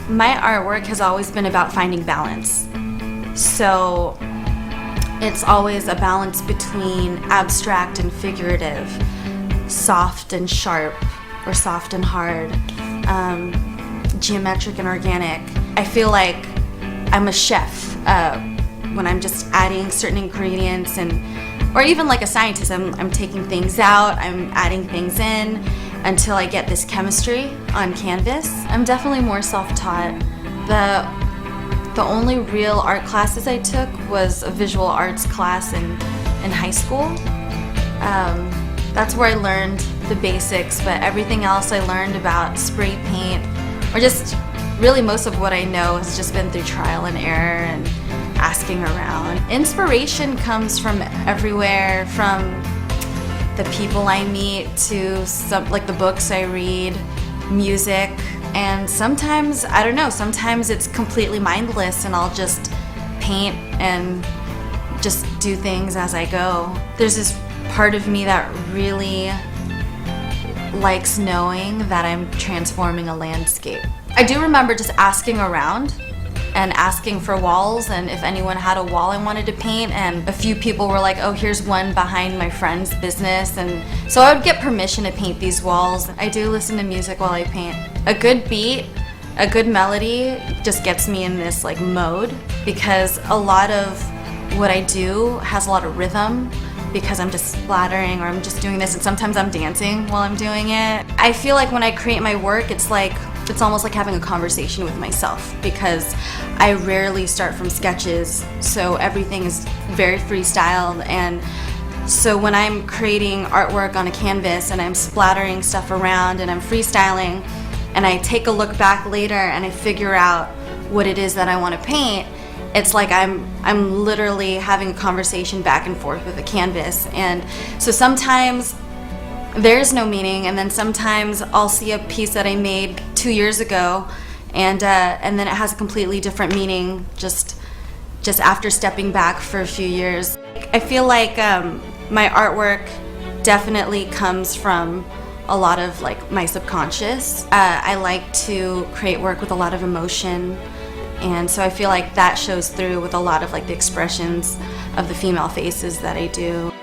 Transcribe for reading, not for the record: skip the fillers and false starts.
My artwork has always been about finding balance. So it's always a balance between abstract and figurative, soft and sharp, or soft and hard, geometric and organic. I feel like I'm a chef when I'm just adding certain ingredients, or even like a scientist, I'm taking things out, I'm adding things in until I get this chemistry on canvas. I'm definitely more self-taught. The only real art classes I took was a visual arts class in high school. That's where I learned the basics, but everything else I learned about spray paint, or just really most of what I know has just been through trial and error and asking around. Inspiration comes from everywhere, from the people I meet to like the books I read, music, and sometimes, I don't know, sometimes it's completely mindless and I'll just paint and just do things as I go. There's this part of me that really likes knowing that I'm transforming a landscape. I do remember just asking around and asking for walls, and if anyone had a wall I wanted to paint, and a few people were like, oh, here's one behind my friend's business, and so I would get permission to paint these walls. I do listen to music while I paint. A good beat, a good melody just gets me in this like mode, because a lot of what I do has a lot of rhythm, because I'm just splattering or I'm just doing this, and sometimes I'm dancing while I'm doing it. I feel like when I create my work, it's almost like having a conversation with myself, because I rarely start from sketches, so everything is very freestyled. And so when I'm creating artwork on a canvas and I'm splattering stuff around and I'm freestyling, and I take a look back later and I figure out what it is that I want to paint, it's like I'm literally having a conversation back and forth with the canvas. And so sometimes there's no meaning, and then sometimes I'll see a piece that I made 2 years ago, and then it has a completely different meaning just after stepping back for a few years. I feel like my artwork definitely comes from a lot of like my subconscious. I like to create work with a lot of emotion, and so I feel like that shows through with a lot of like the expressions of the female faces that I do.